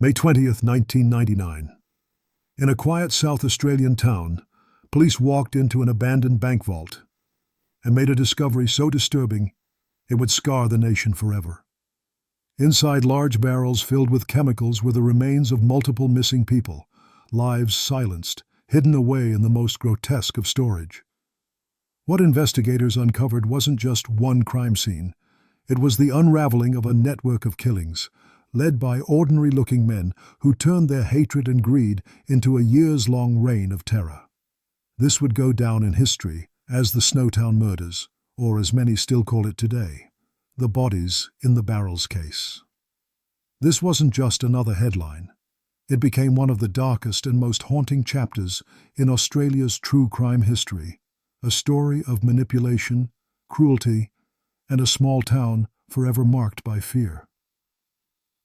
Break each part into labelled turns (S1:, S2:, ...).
S1: May 20th, 1999. In a quiet South Australian town, police walked into an abandoned bank vault and made a discovery so disturbing it would scar the nation forever. Inside large barrels filled with chemicals were the remains of multiple missing people, lives silenced, hidden away in the most grotesque of storage. What investigators uncovered wasn't just one crime scene. It was the unraveling of a network of killings, led by ordinary-looking men who turned their hatred and greed into a years-long reign of terror. This would go down in history as the Snowtown murders, or as many still call it today, the bodies in the barrels case. This wasn't just another headline. It became one of the darkest and most haunting chapters in Australia's true crime history, a story of manipulation, cruelty, and a small town forever marked by fear.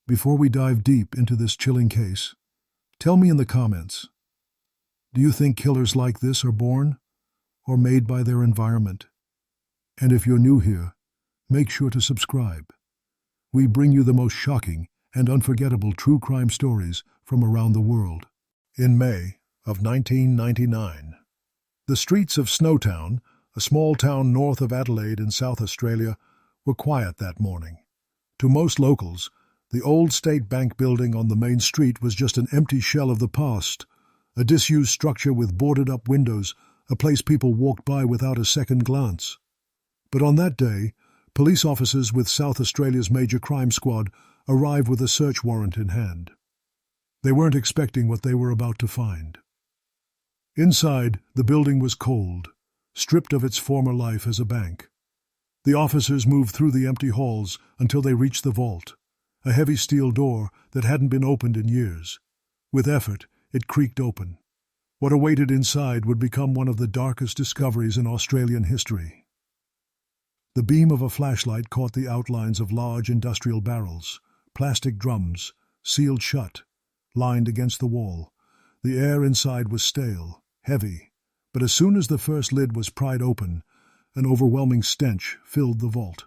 S1: Before we dive deep into this chilling case, tell me in the comments, do you think killers like this are born or made by their environment? And if you're new here, make sure to subscribe. We bring you the most shocking and unforgettable true crime stories from around the world. In May of 1999, the streets of Snowtown, a small town north of Adelaide in South Australia, were quiet that morning. To most locals, the old State Bank building on the main street was just an empty shell of the past, a disused structure with boarded-up windows, a place people walked by without a second glance. But on that day, police officers with South Australia's major crime squad arrived with a search warrant in hand. They weren't expecting what they were about to find. Inside, the building was cold, stripped of its former life as a bank. The officers moved through the empty halls until they reached the vault, a heavy steel door that hadn't been opened in years. With effort, it creaked open. What awaited inside would become one of the darkest discoveries in Australian history. The beam of a flashlight caught the outlines of large industrial barrels, plastic drums, sealed shut, lined against the wall. The air inside was stale, heavy, but as soon as the first lid was pried open, an overwhelming stench filled the vault.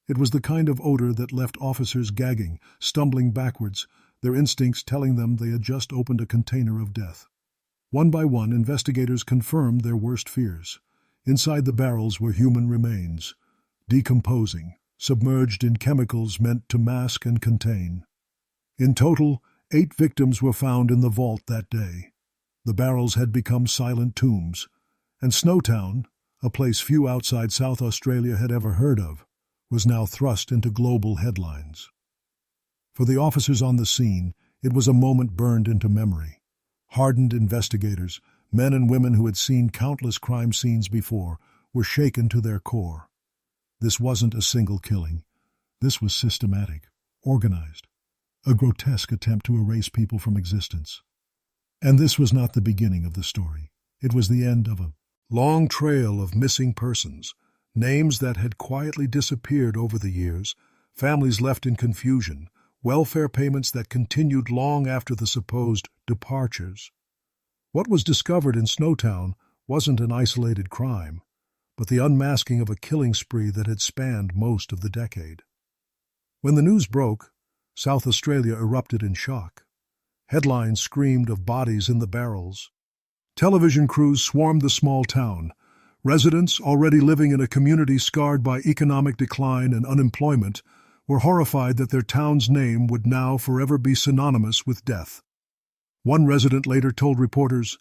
S1: It was the kind of odor that left officers gagging, stumbling backwards, their instincts telling them they had just opened a container of death. One by one, investigators confirmed their worst fears. Inside the barrels were human remains, decomposing, submerged in chemicals meant to mask and contain. In total, 8 victims were found in the vault that day. The barrels had become silent tombs, and Snowtown, a place few outside South Australia had ever heard of, was now thrust into global headlines. For the officers on the scene, it was a moment burned into memory. Hardened investigators, men and women who had seen countless crime scenes before, were shaken to their core. This wasn't a single killing. This was systematic, organized, a grotesque attempt to erase people from existence. And this was not the beginning of the story. It was the end of a long trail of missing persons, names that had quietly disappeared over the years, families left in confusion, welfare payments that continued long after the supposed departures. What was discovered in Snowtown wasn't an isolated crime, but the unmasking of a killing spree that had spanned most of the decade. When the news broke, South Australia erupted in shock. Headlines screamed of bodies in the barrels. Television crews swarmed the small town. Residents, already living in a community scarred by economic decline and unemployment, were horrified that their town's name would now forever be synonymous with death. One resident later told reporters,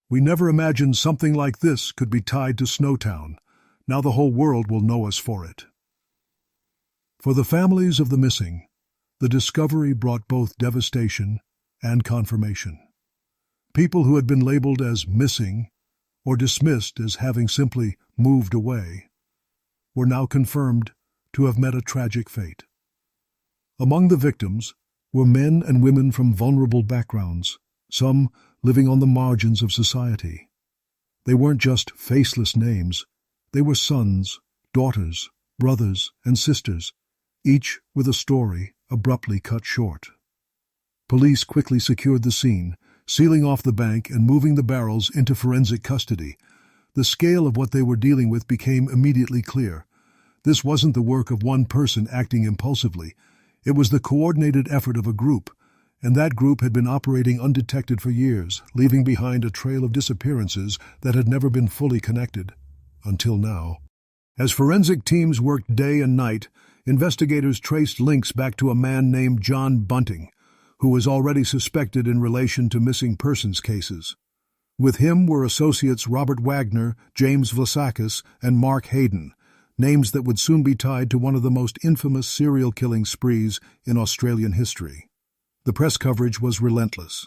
S1: "We never imagined something like this could be tied to Snowtown. Now the whole world will know us for it." For the families of the missing, the discovery brought both devastation and confirmation. People who had been labeled as missing or dismissed as having simply moved away were now confirmed to have met a tragic fate. Among the victims were men and women from vulnerable backgrounds, some living on the margins of society. They weren't just faceless names. They were sons, daughters, brothers, and sisters, each with a story abruptly cut short. Police quickly secured the scene, sealing off the bank and moving the barrels into forensic custody. The scale of what they were dealing with became immediately clear. This wasn't the work of one person acting impulsively. It was the coordinated effort of a group, And that group had been operating undetected for years, leaving behind a trail of disappearances that had never been fully connected. Until now. As forensic teams worked day and night, investigators traced links back to a man named John Bunting, who was already suspected in relation to missing persons cases. With him were associates Robert Wagner, James Vlasakis, and Mark Hayden, names that would soon be tied to one of the most infamous serial killing sprees in Australian history. The press coverage was relentless.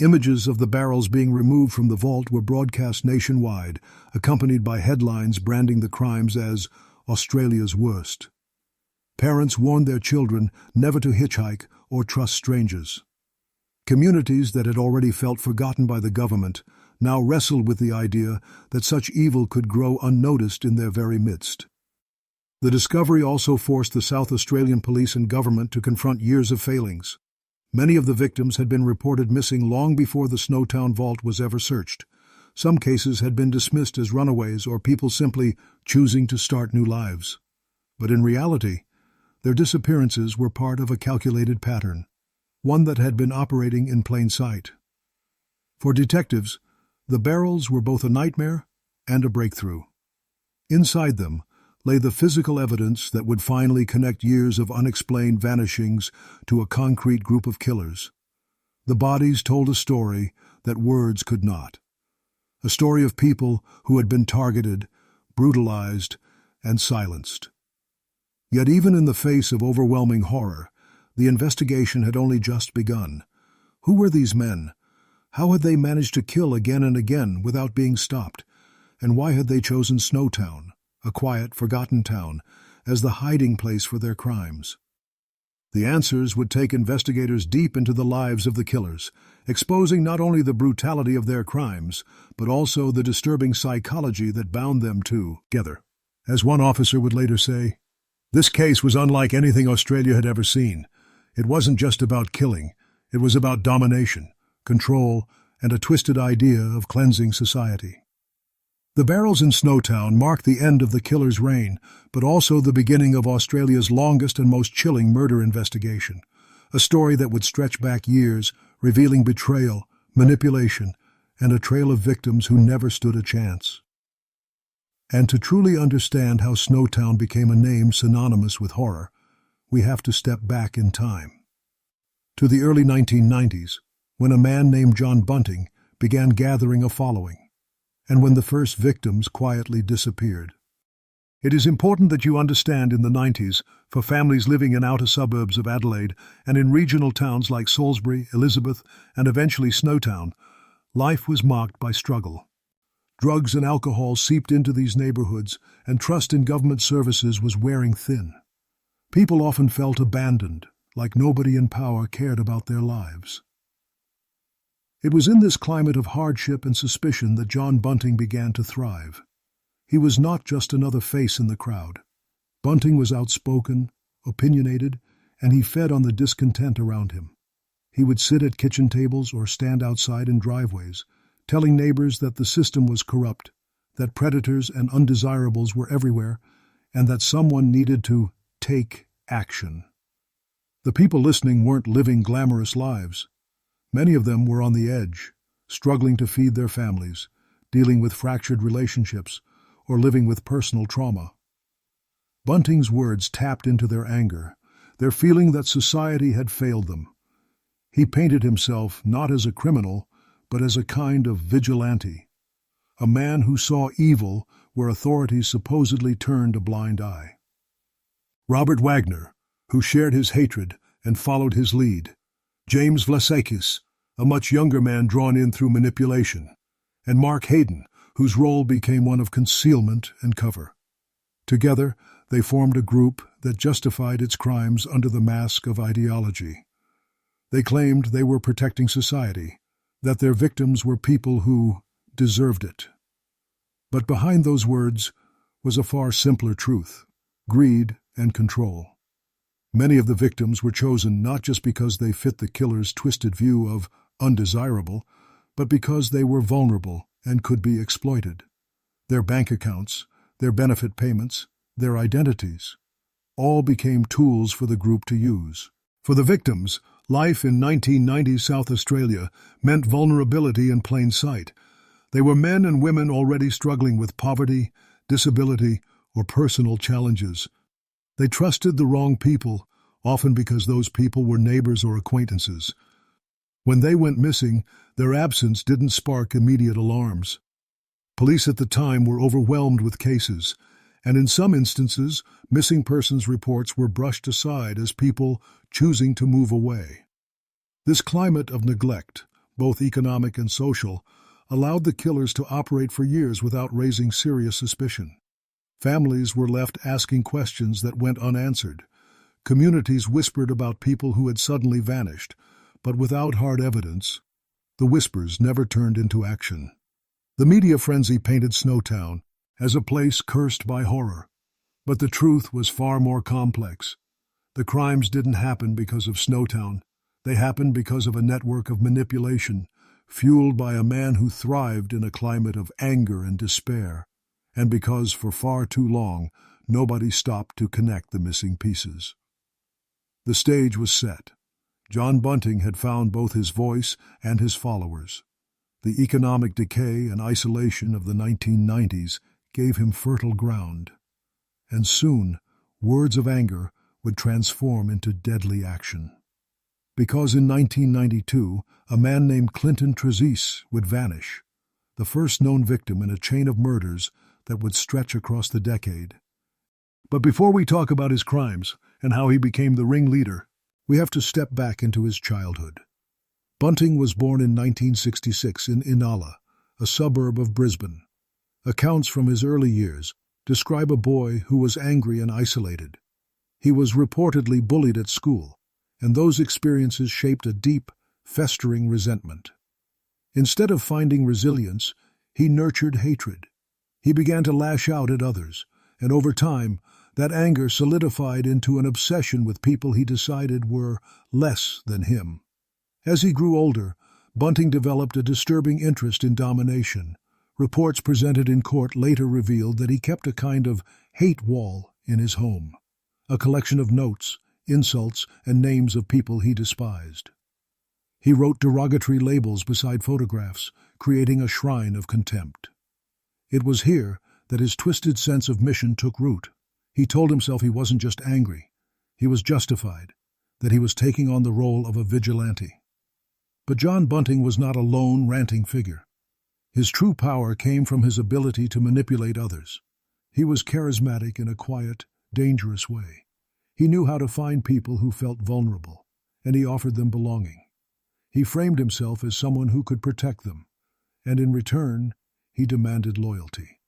S1: Images of the barrels being removed from the vault were broadcast nationwide, accompanied by headlines branding the crimes as Australia's worst. Parents warned their children never to hitchhike or trust strangers. Communities that had already felt forgotten by the government now wrestled with the idea that such evil could grow unnoticed in their very midst. The discovery also forced the South Australian police and government to confront years of failings. Many of the victims had been reported missing long before the Snowtown vault was ever searched. Some cases had been dismissed as runaways or people simply choosing to start new lives. But in reality, their disappearances were part of a calculated pattern, one that had been operating in plain sight. For detectives, the barrels were both a nightmare and a breakthrough. Inside them lay the physical evidence that would finally connect years of unexplained vanishings to a concrete group of killers. The bodies told a story that words could not. A story of people who had been targeted, brutalized, and silenced. Yet even in the face of overwhelming horror, the investigation had only just begun. Who were these men? How had they managed to kill again and again without being stopped? And why had they chosen Snowtown, a quiet, forgotten town, as the hiding place for their crimes? The answers would take investigators deep into the lives of the killers, exposing not only the brutality of their crimes, but also the disturbing psychology that bound them together. As one officer would later say, "This case was unlike anything Australia had ever seen. It wasn't just about killing, it was about domination, control, and a twisted idea of cleansing society." The barrels in Snowtown marked the end of the killer's reign, but also the beginning of Australia's longest and most chilling murder investigation, a story that would stretch back years, revealing betrayal, manipulation, and a trail of victims who never stood a chance. And to truly understand how Snowtown became a name synonymous with horror, we have to step back in time. To the early 1990s, when a man named John Bunting began gathering a following, and when the first victims quietly disappeared. It is important that you understand in the 90s, for families living in outer suburbs of Adelaide and in regional towns like Salisbury, Elizabeth, and eventually Snowtown, life was marked by struggle. Drugs and alcohol seeped into these neighborhoods, and trust in government services was wearing thin. People often felt abandoned, like nobody in power cared about their lives. It was in this climate of hardship and suspicion that John Bunting began to thrive. He was not just another face in the crowd. Bunting was outspoken, opinionated, and he fed on the discontent around him. He would sit at kitchen tables or stand outside in driveways, telling neighbors that the system was corrupt, that predators and undesirables were everywhere, and that someone needed to take action. The people listening weren't living glamorous lives. Many of them were on the edge, struggling to feed their families, dealing with fractured relationships, or living with personal trauma. Bunting's words tapped into their anger, their feeling that society had failed them. He painted himself not as a criminal, but as a kind of vigilante, a man who saw evil where authorities supposedly turned a blind eye. Robert Wagner, who shared his hatred and followed his lead. James Vlasakis, a much younger man drawn in through manipulation, and Mark Hayden, whose role became one of concealment and cover. Together, they formed a group that justified its crimes under the mask of ideology. They claimed they were protecting society, that their victims were people who deserved it. But behind those words was a far simpler truth: greed and control. Many of the victims were chosen not just because they fit the killer's twisted view of undesirable, but because they were vulnerable and could be exploited. Their bank accounts, their benefit payments, their identities, all became tools for the group to use. For the victims, Life in 1990s South Australia meant vulnerability in plain sight. They were men and women already struggling with poverty, disability, or personal challenges. They trusted the wrong people, often because those people were neighbors or acquaintances. When they went missing, their absence didn't spark immediate alarms. Police at the time were overwhelmed with cases, and in some instances, missing persons reports were brushed aside as people choosing to move away. This climate of neglect, both economic and social, allowed the killers to operate for years without raising serious suspicion. Families were left asking questions that went unanswered. Communities whispered about people who had suddenly vanished, but without hard evidence, the whispers never turned into action. The media frenzy painted Snowtown as a place cursed by horror. But the truth was far more complex. The crimes didn't happen because of Snowtown. They happened because of a network of manipulation, fueled by a man who thrived in a climate of anger and despair, and because for far too long nobody stopped to connect the missing pieces. The stage was set. John Bunting had found both his voice and his followers. The economic decay and isolation of the 1990s gave him fertile ground. And soon, words of anger would transform into deadly action. Because in 1992, a man named Clinton Trezise would vanish, the first known victim in a chain of murders that would stretch across the decade. But before we talk about his crimes and how he became the ringleader, we have to step back into his childhood. Bunting was born in 1966 in Inala, a suburb of Brisbane. Accounts from his early years describe a boy who was angry and isolated. He was reportedly bullied at school, and those experiences shaped a deep, festering resentment. Instead of finding resilience, he nurtured hatred. He began to lash out at others, and over time, that anger solidified into an obsession with people he decided were less than him. As he grew older, Bunting developed a disturbing interest in domination. Reports presented in court later revealed that he kept a kind of hate wall in his home, a collection of notes, insults, and names of people he despised. He wrote derogatory labels beside photographs, creating a shrine of contempt. It was here that his twisted sense of mission took root. He told himself he wasn't just angry, he was justified, that he was taking on the role of a vigilante. But John Bunting was not a lone, ranting figure. His true power came from his ability to manipulate others. He was charismatic in a quiet, dangerous way. He knew how to find people who felt vulnerable, and he offered them belonging. He framed himself as someone who could protect them, and in return, he demanded loyalty.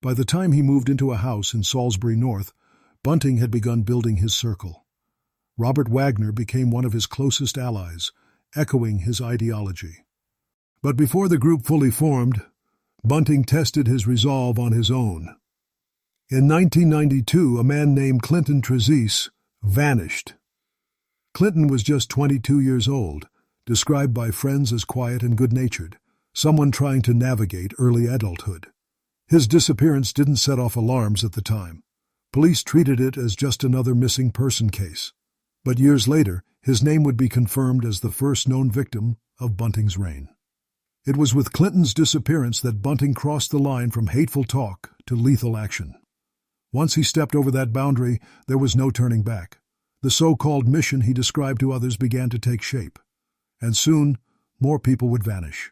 S1: By the time he moved into a house in Salisbury North, Bunting had begun building his circle. Robert Wagner became one of his closest allies, echoing his ideology. But before the group fully formed, Bunting tested his resolve on his own. In 1992, a man named Clinton Trezise vanished. Clinton was just 22 years old, described by friends as quiet and good-natured, someone trying to navigate early adulthood. His disappearance didn't set off alarms at the time. Police treated it as just another missing person case. But years later, his name would be confirmed as the first known victim of Bunting's reign. It was with Clinton's disappearance that Bunting crossed the line from hateful talk to lethal action. Once he stepped over that boundary, there was no turning back. The so-called mission he described to others began to take shape. And soon, more people would vanish.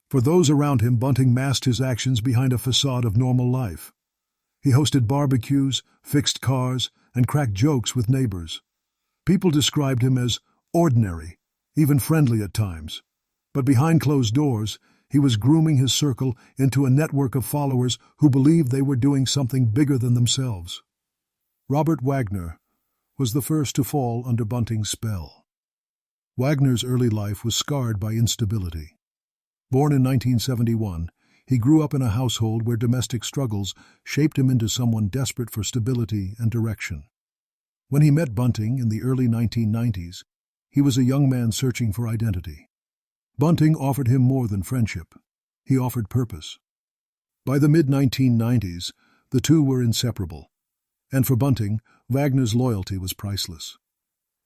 S1: For those around him, Bunting masked his actions behind a facade of normal life. He hosted barbecues, fixed cars, and cracked jokes with neighbors. People described him as ordinary, even friendly at times. But behind closed doors, he was grooming his circle into a network of followers who believed they were doing something bigger than themselves. Robert Wagner was the first to fall under Bunting's spell. Wagner's early life was scarred by instability. Born in 1971, he grew up in a household where domestic struggles shaped him into someone desperate for stability and direction. When he met Bunting in the early 1990s, he was a young man searching for identity. Bunting offered him more than friendship. He offered purpose. By the mid-1990s, the two were inseparable. And for Bunting, Wagner's loyalty was priceless.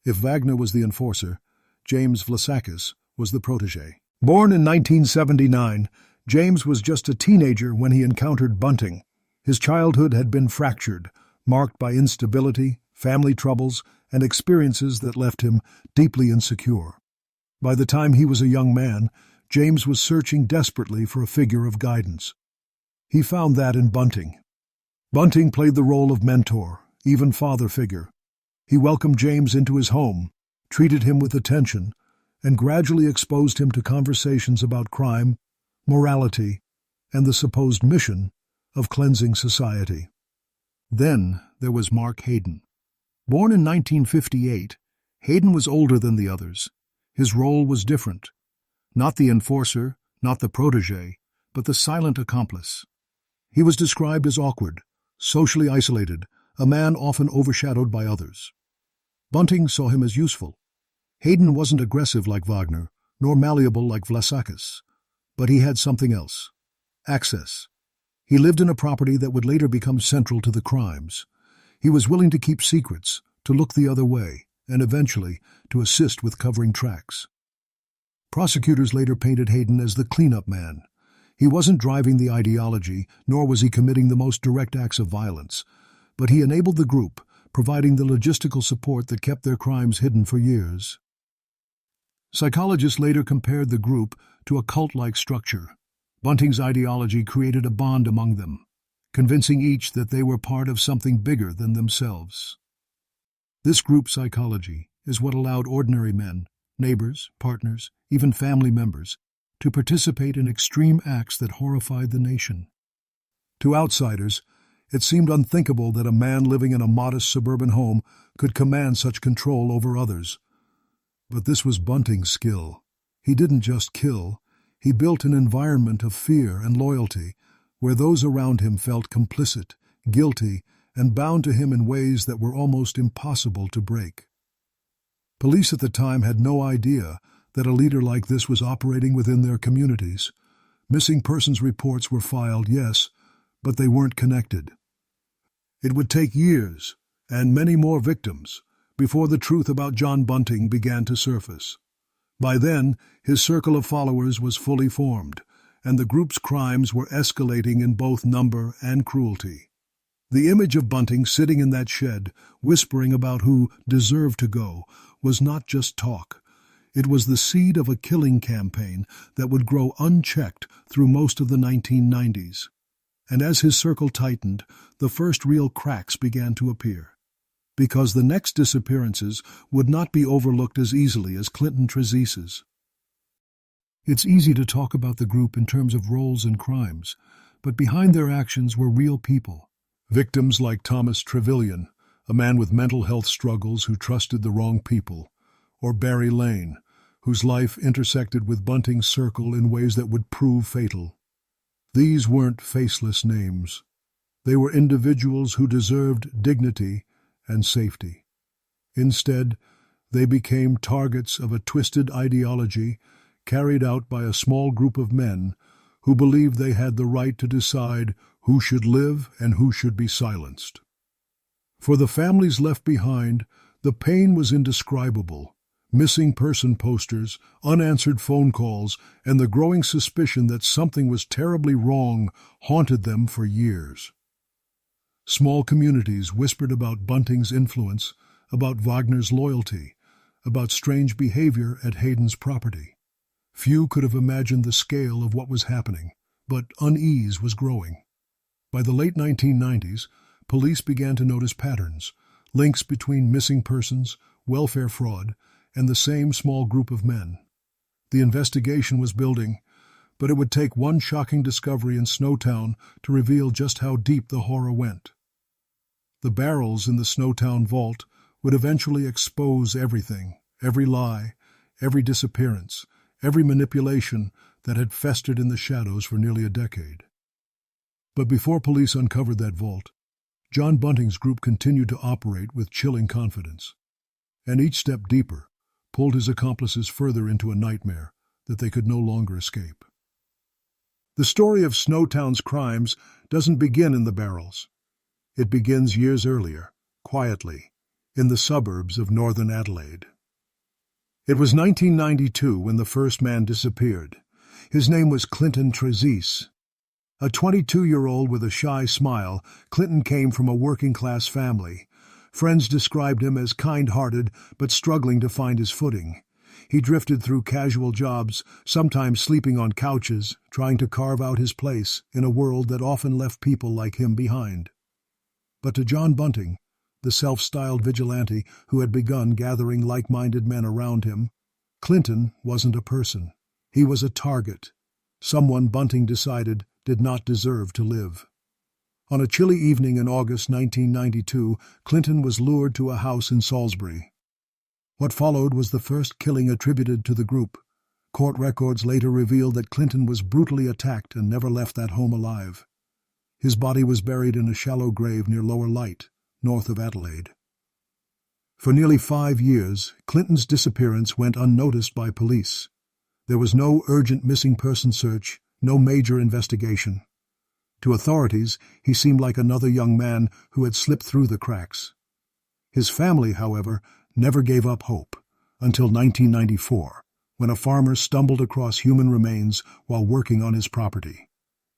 S1: If Wagner was the enforcer, James Vlasakis was the protege. Born in 1979, James was just a teenager when he encountered Bunting. His childhood had been fractured, marked by instability, family troubles, and experiences that left him deeply insecure. By the time he was a young man, James was searching desperately for a figure of guidance. He found that in Bunting. Bunting played the role of mentor, even father figure. He welcomed James into his home, treated him with attention, and gradually exposed him to conversations about crime, morality, and the supposed mission of cleansing society. Then there was Mark Hayden. Born in 1958, Hayden was older than the others. His role was different. Not the enforcer, not the protege, but the silent accomplice. He was described as awkward, socially isolated, a man often overshadowed by others. Bunting saw him as useful. Hayden wasn't aggressive like Wagner, nor malleable like Vlasakis, but he had something else: access. He lived in a property that would later become central to the crimes. He was willing to keep secrets, to look the other way, and eventually to assist with covering tracks. Prosecutors later painted Hayden as the cleanup man. He wasn't driving the ideology, nor was he committing the most direct acts of violence, but he enabled the group, providing the logistical support that kept their crimes hidden for years. Psychologists later compared the group to a cult-like structure. Bunting's ideology created a bond among them, convincing each that they were part of something bigger than themselves. This group psychology is what allowed ordinary men, neighbors, partners, even family members, to participate in extreme acts that horrified the nation. To outsiders, it seemed unthinkable that a man living in a modest suburban home could command such control over others. But this was Bunting's skill. He didn't just kill, he built an environment of fear and loyalty where those around him felt complicit, guilty, and bound to him in ways that were almost impossible to break. Police at the time had no idea that a leader like this was operating within their communities. Missing persons reports were filed, yes, but they weren't connected. It would take years, and many more victims, before the truth about John Bunting began to surface. By then, his circle of followers was fully formed, and the group's crimes were escalating in both number and cruelty. The image of Bunting sitting in that shed, whispering about who deserved to go, was not just talk. It was the seed of a killing campaign that would grow unchecked through most of the 1990s. And as his circle tightened, the first real cracks began to appear. Because the next disappearances would not be overlooked as easily as Clinton Trezise's. It's easy to talk about the group in terms of roles and crimes, but behind their actions were real people. Victims like Thomas Trevelyan, a man with mental health struggles who trusted the wrong people, or Barry Lane, whose life intersected with Bunting's circle in ways that would prove fatal. These weren't faceless names. They were individuals who deserved dignity and safety. Instead, they became targets of a twisted ideology carried out by a small group of men who believed they had the right to decide who should live and who should be silenced. For the families left behind, the pain was indescribable. Missing person posters, unanswered phone calls, and the growing suspicion that something was terribly wrong haunted them for years. Small communities whispered about Bunting's influence, about Wagner's loyalty, about strange behavior at Hayden's property. Few could have imagined the scale of what was happening, but unease was growing. By the late 1990s, police began to notice patterns, links between missing persons, welfare fraud, and the same small group of men. The investigation was building, but it would take one shocking discovery in Snowtown to reveal just how deep the horror went. The barrels in the Snowtown vault would eventually expose everything, every lie, every disappearance, every manipulation that had festered in the shadows for nearly a decade. But before police uncovered that vault, John Bunting's group continued to operate with chilling confidence. And each step deeper pulled his accomplices further into a nightmare that they could no longer escape. The story of Snowtown's crimes doesn't begin in the barrels. It begins years earlier, quietly, in the suburbs of northern Adelaide. It was 1992 when the first man disappeared. His name was Clinton Trezise. A 22-year-old with a shy smile, Clinton came from a working-class family. Friends described him as kind-hearted but struggling to find his footing. He drifted through casual jobs, sometimes sleeping on couches, trying to carve out his place in a world that often left people like him behind. But to John Bunting, the self-styled vigilante who had begun gathering like-minded men around him, Clinton wasn't a person. He was a target, someone Bunting decided did not deserve to live. On a chilly evening in August 1992, Clinton was lured to a house in Salisbury. What followed was the first killing attributed to the group. Court records later revealed that Clinton was brutally attacked and never left that home alive. His body was buried in a shallow grave near Lower Light, north of Adelaide. For nearly 5 years, Clinton's disappearance went unnoticed by police. There was no urgent missing person search, no major investigation. To authorities, he seemed like another young man who had slipped through the cracks. His family, however, never gave up hope, until 1994, when a farmer stumbled across human remains while working on his property.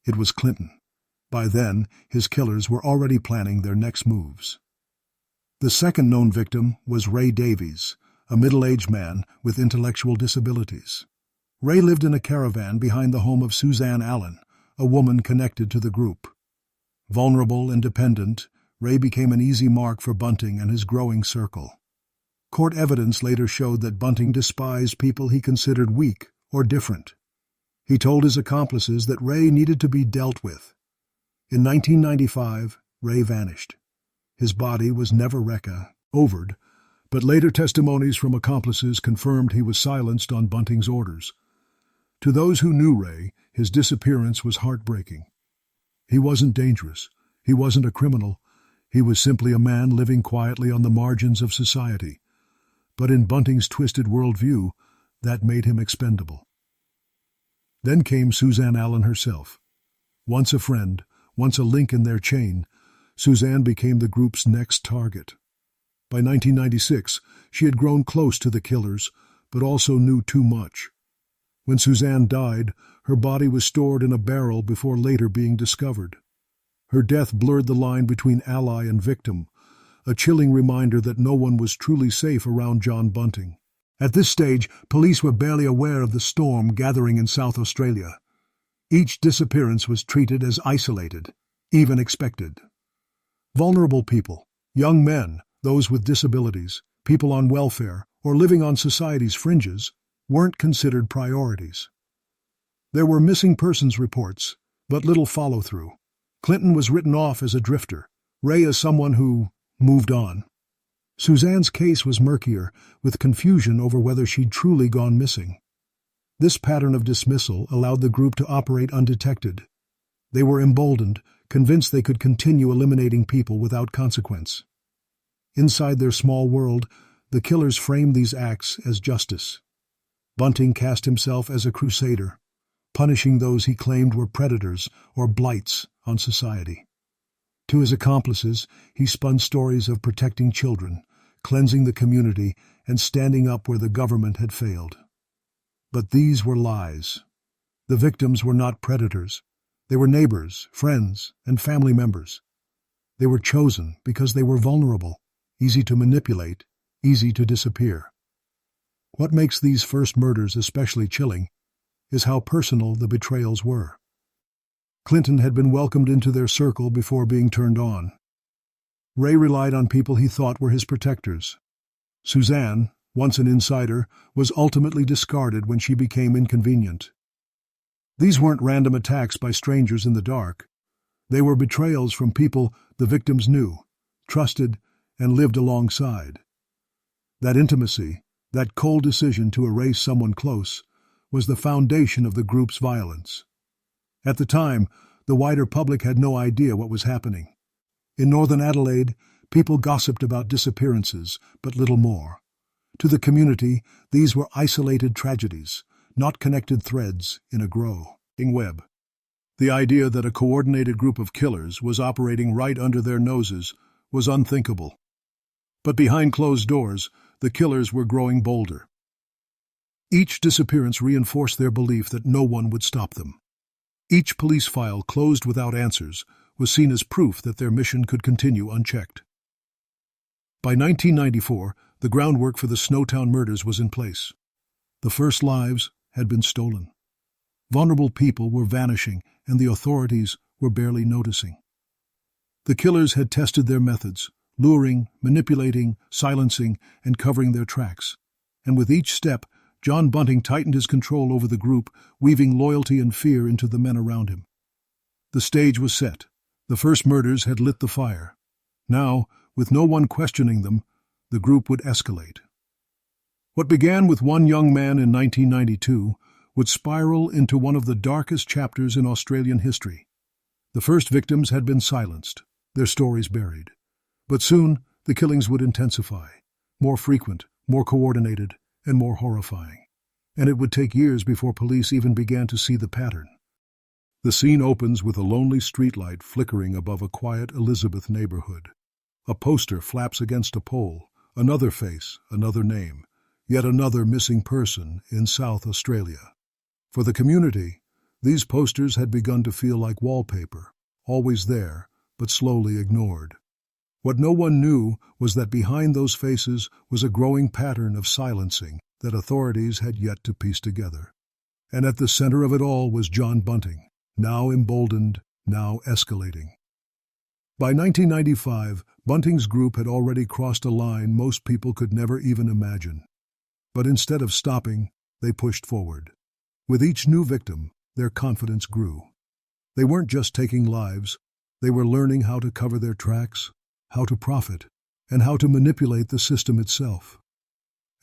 S1: It was Clinton. By then, his killers were already planning their next moves. The second known victim was Ray Davies, a middle-aged man with intellectual disabilities. Ray lived in a caravan behind the home of Suzanne Allen, a woman connected to the group. Vulnerable and dependent, Ray became an easy mark for Bunting and his growing circle. Court evidence later showed that Bunting despised people he considered weak or different. He told his accomplices that Ray needed to be dealt with. In 1995, Ray vanished. His body was never recovered, but later testimonies from accomplices confirmed he was silenced on Bunting's orders. To those who knew Ray, his disappearance was heartbreaking. He wasn't dangerous. He wasn't a criminal. He was simply a man living quietly on the margins of society. But in Bunting's twisted worldview, that made him expendable. Then came Suzanne Allen herself. Once a friend, once a link in their chain, Suzanne became the group's next target. By 1996, she had grown close to the killers, but also knew too much. When Suzanne died, her body was stored in a barrel before later being discovered. Her death blurred the line between ally and victim, a chilling reminder that no one was truly safe around John Bunting. At this stage, police were barely aware of the storm gathering in South Australia. Each disappearance was treated as isolated, even expected. Vulnerable people, young men, those with disabilities, people on welfare, or living on society's fringes, weren't considered priorities. There were missing persons reports, but little follow-through. Clinton was written off as a drifter, Ray as someone who moved on. Suzanne's case was murkier, with confusion over whether she'd truly gone missing. This pattern of dismissal allowed the group to operate undetected. They were emboldened, convinced they could continue eliminating people without consequence. Inside their small world, the killers framed these acts as justice. Bunting cast himself as a crusader, punishing those he claimed were predators or blights on society. To his accomplices, he spun stories of protecting children, cleansing the community, and standing up where the government had failed. But these were lies. The victims were not predators. They were neighbors, friends, and family members. They were chosen because they were vulnerable, easy to manipulate, easy to disappear. What makes these first murders especially chilling is how personal the betrayals were. Clinton had been welcomed into their circle before being turned on. Ray relied on people he thought were his protectors. Suzanne, once an insider, was ultimately discarded when she became inconvenient. These weren't random attacks by strangers in the dark. They were betrayals from people the victims knew, trusted, and lived alongside. That intimacy, that cold decision to erase someone close, was the foundation of the group's violence. At the time, the wider public had no idea what was happening. In northern Adelaide, people gossiped about disappearances, but little more. To the community, these were isolated tragedies, not connected threads in a growing web. The idea that a coordinated group of killers was operating right under their noses was unthinkable. But behind closed doors, the killers were growing bolder. Each disappearance reinforced their belief that no one would stop them. Each police file closed without answers was seen as proof that their mission could continue unchecked. By 1994, the groundwork for the Snowtown murders was in place. The first lives had been stolen. Vulnerable people were vanishing, and the authorities were barely noticing. The killers had tested their methods, luring, manipulating, silencing, and covering their tracks. And with each step, John Bunting tightened his control over the group, weaving loyalty and fear into the men around him. The stage was set. The first murders had lit the fire. Now, with no one questioning them, the group would escalate. What began with one young man in 1992 would spiral into one of the darkest chapters in Australian history. The first victims had been silenced, their stories buried. But soon, the killings would intensify, more frequent, more coordinated, and more horrifying. And it would take years before police even began to see the pattern. The scene opens with a lonely streetlight flickering above a quiet Elizabeth neighborhood. A poster flaps against a pole, another face, another name, yet another missing person in South Australia. For the community, these posters had begun to feel like wallpaper, always there, but slowly ignored. What no one knew was that behind those faces was a growing pattern of silencing that authorities had yet to piece together. And at the center of it all was John Bunting, now emboldened, now escalating. By 1995, Bunting's group had already crossed a line most people could never even imagine. But instead of stopping, they pushed forward. With each new victim, their confidence grew. They weren't just taking lives, they were learning how to cover their tracks, how to profit, and how to manipulate the system itself.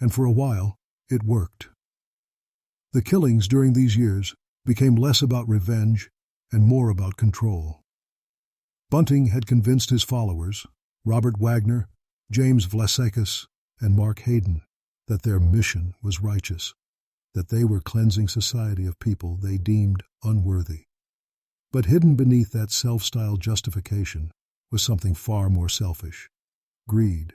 S1: And for a while, it worked. The killings during these years became less about revenge and more about control. Bunting had convinced his followers, Robert Wagner, James Vlasekis, and Mark Hayden, that their mission was righteous, that they were cleansing society of people they deemed unworthy. But hidden beneath that self-styled justification was something far more selfish: greed.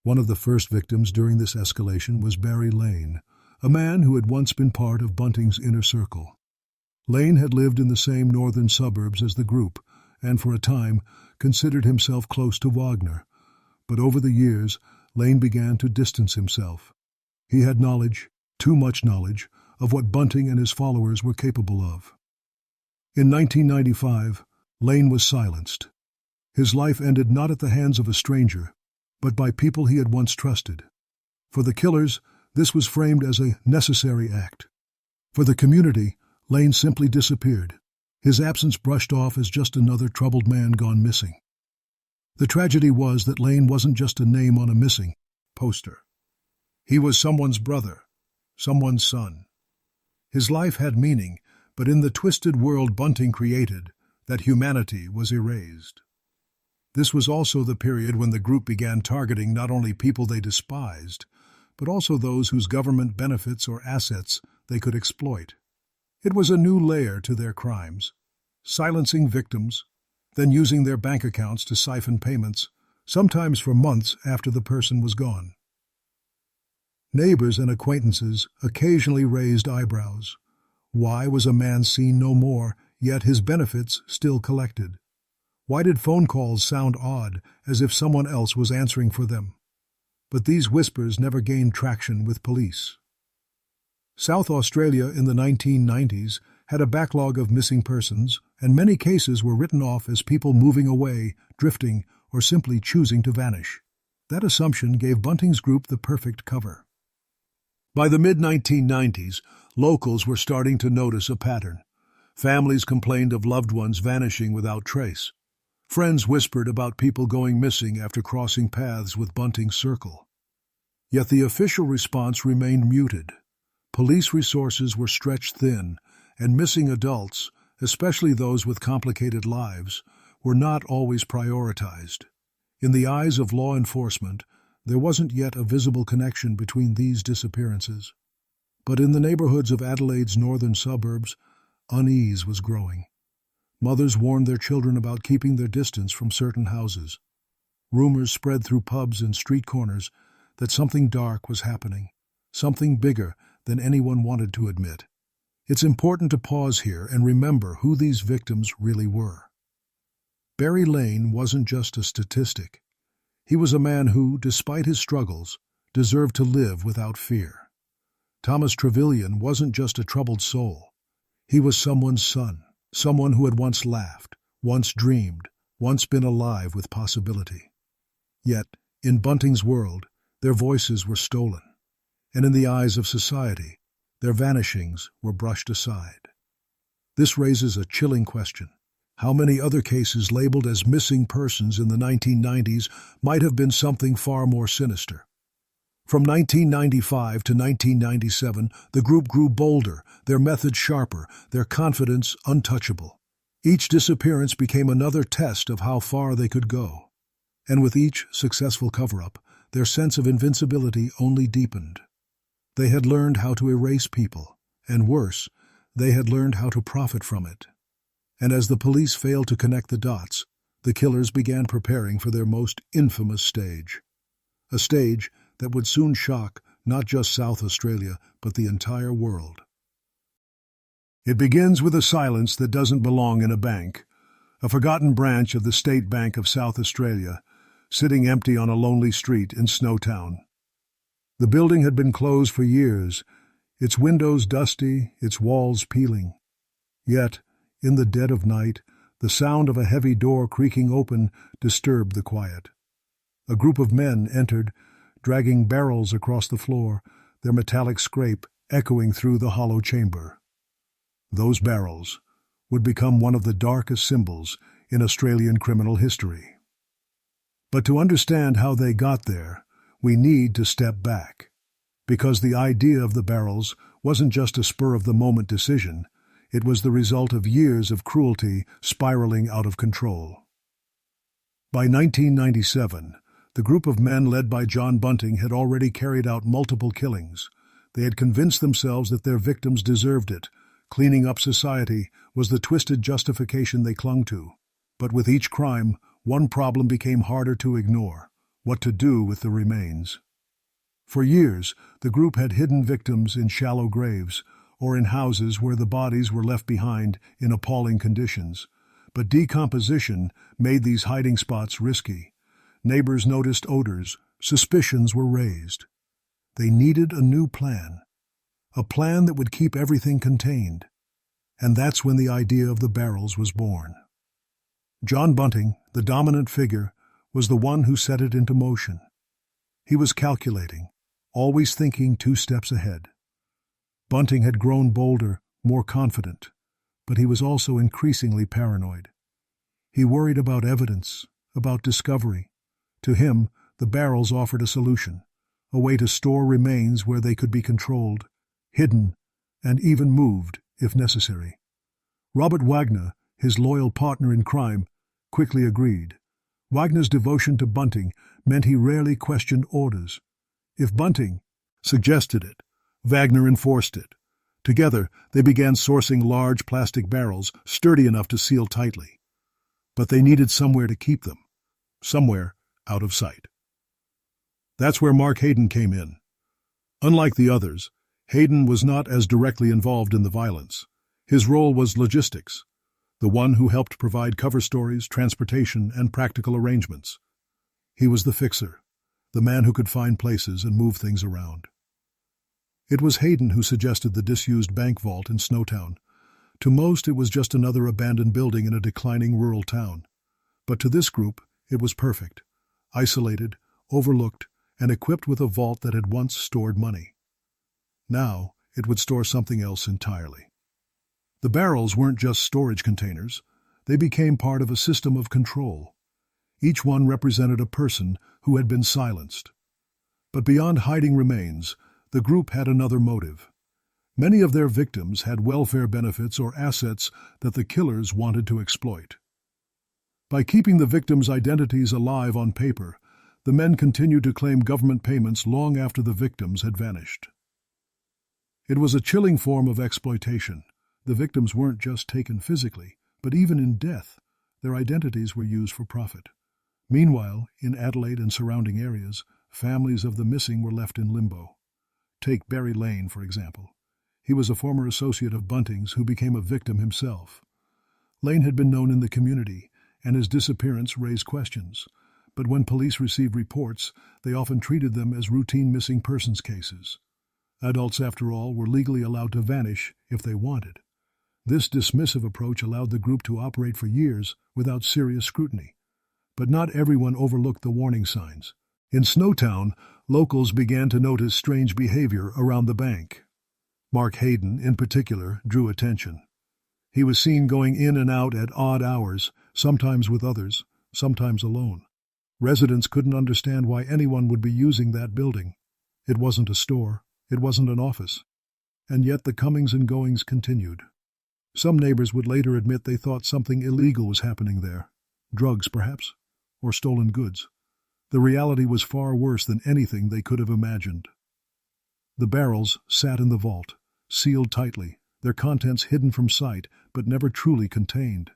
S1: One of the first victims during this escalation was Barry Lane, a man who had once been part of Bunting's inner circle. Lane had lived in the same northern suburbs as the group, and for a time considered himself close to Wagner. But over the years, Lane began to distance himself. He had knowledge, too much knowledge, of what Bunting and his followers were capable of. In 1995, Lane was silenced. His life ended not at the hands of a stranger, but by people he had once trusted. For the killers, this was framed as a necessary act. For the community, Lane simply disappeared, his absence brushed off as just another troubled man gone missing. The tragedy was that Lane wasn't just a name on a missing poster. He was someone's brother, someone's son. His life had meaning, but in the twisted world Bunting created, that humanity was erased. This was also the period when the group began targeting not only people they despised, but also those whose government benefits or assets they could exploit. It was a new layer to their crimes, silencing victims, then using their bank accounts to siphon payments, sometimes for months after the person was gone. Neighbors and acquaintances occasionally raised eyebrows. Why was a man seen no more, yet his benefits still collected? Why did phone calls sound odd, as if someone else was answering for them? But these whispers never gained traction with police. South Australia in the 1990s had a backlog of missing persons, and many cases were written off as people moving away, drifting, or simply choosing to vanish. That assumption gave Bunting's group the perfect cover. By the mid-1990s, locals were starting to notice a pattern. Families complained of loved ones vanishing without trace. Friends whispered about people going missing after crossing paths with Bunting's circle. Yet the official response remained muted. Police resources were stretched thin, and missing adults, especially those with complicated lives, were not always prioritized. In the eyes of law enforcement, there wasn't yet a visible connection between these disappearances. But in the neighborhoods of Adelaide's northern suburbs, unease was growing. Mothers warned their children about keeping their distance from certain houses. Rumors spread through pubs and street corners that something dark was happening, something bigger than anyone wanted to admit. It's important to pause here and remember who these victims really were. Barry Lane wasn't just a statistic. He was a man who, despite his struggles, deserved to live without fear. Thomas Trevelyan wasn't just a troubled soul. He was someone's son, someone who had once laughed, once dreamed, once been alive with possibility. Yet, in Bunting's world, their voices were stolen, and in the eyes of society, their vanishings were brushed aside. This raises a chilling question. How many other cases labeled as missing persons in the 1990s might have been something far more sinister? From 1995 to 1997, the group grew bolder, their methods sharper, their confidence untouchable. Each disappearance became another test of how far they could go. And with each successful cover-up, their sense of invincibility only deepened. They had learned how to erase people, and worse, they had learned how to profit from it. And as the police failed to connect the dots, the killers began preparing for their most infamous stage. A stage that would soon shock not just South Australia, but the entire world. It begins with a silence that doesn't belong in a bank, a forgotten branch of the State Bank of South Australia, sitting empty on a lonely street in Snowtown. The building had been closed for years, its windows dusty, its walls peeling. Yet, in the dead of night, the sound of a heavy door creaking open disturbed the quiet. A group of men entered, dragging barrels across the floor, their metallic scrape echoing through the hollow chamber. Those barrels would become one of the darkest symbols in Australian criminal history. But to understand how they got there, we need to step back, because the idea of the barrels wasn't just a spur-of-the-moment decision, it was the result of years of cruelty spiraling out of control. By 1997, the group of men led by John Bunting had already carried out multiple killings. They had convinced themselves that their victims deserved it. Cleaning up society was the twisted justification they clung to. But with each crime, one problem became harder to ignore: what to do with the remains. For years, the group had hidden victims in shallow graves, or in houses where the bodies were left behind in appalling conditions. But decomposition made these hiding spots risky. Neighbors noticed odors, suspicions were raised. They needed a new plan, a plan that would keep everything contained. And that's when the idea of the barrels was born. John Bunting, the dominant figure, was the one who set it into motion. He was calculating, always thinking 2 steps ahead. Bunting had grown bolder, more confident, but he was also increasingly paranoid. He worried about evidence, about discovery. To him, the barrels offered a solution, a way to store remains where they could be controlled, hidden, and even moved if necessary. Robert Wagner, his loyal partner in crime, quickly agreed. Wagner's devotion to Bunting meant he rarely questioned orders. If Bunting suggested it, Wagner enforced it. Together, they began sourcing large plastic barrels, sturdy enough to seal tightly. But they needed somewhere to keep them, somewhere out of sight. That's where Mark Hayden came in. Unlike the others, Hayden was not as directly involved in the violence. His role was logistics, the one who helped provide cover stories, transportation, and practical arrangements. He was the fixer, the man who could find places and move things around. It was Hayden who suggested the disused bank vault in Snowtown. To most, it was just another abandoned building in a declining rural town. But to this group, it was perfect, isolated, overlooked, and equipped with a vault that had once stored money. Now, it would store something else entirely. The barrels weren't just storage containers. They became part of a system of control. Each one represented a person who had been silenced. But beyond hiding remains, the group had another motive. Many of their victims had welfare benefits or assets that the killers wanted to exploit. By keeping the victims' identities alive on paper, the men continued to claim government payments long after the victims had vanished. It was a chilling form of exploitation. The victims weren't just taken physically, but even in death, their identities were used for profit. Meanwhile, in Adelaide and surrounding areas, families of the missing were left in limbo. Take Barry Lane, for example. He was a former associate of Bunting's who became a victim himself. Lane had been known in the community, and his disappearance raised questions. But when police received reports, they often treated them as routine missing persons cases. Adults, after all, were legally allowed to vanish if they wanted. This dismissive approach allowed the group to operate for years without serious scrutiny. But not everyone overlooked the warning signs. In Snowtown, locals began to notice strange behavior around the bank. Mark Hayden, in particular, drew attention. He was seen going in and out at odd hours, sometimes with others, sometimes alone. Residents couldn't understand why anyone would be using that building. It wasn't a store, it wasn't an office. And yet the comings and goings continued. Some neighbors would later admit they thought something illegal was happening there. Drugs, perhaps, or stolen goods. The reality was far worse than anything they could have imagined. The barrels sat in the vault, sealed tightly, their contents hidden from sight, but never truly contained.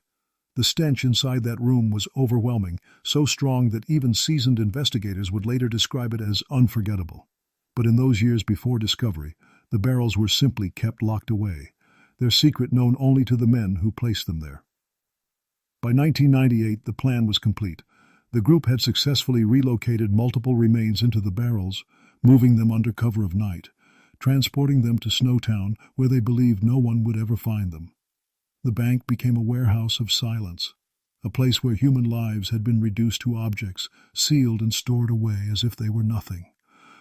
S1: The stench inside that room was overwhelming, so strong that even seasoned investigators would later describe it as unforgettable. But in those years before discovery, the barrels were simply kept locked away, their secret known only to the men who placed them there. By 1998, the plan was complete. The group had successfully relocated multiple remains into the barrels, moving them under cover of night, transporting them to Snowtown, where they believed no one would ever find them. The bank became a warehouse of silence, a place where human lives had been reduced to objects, sealed and stored away as if they were nothing.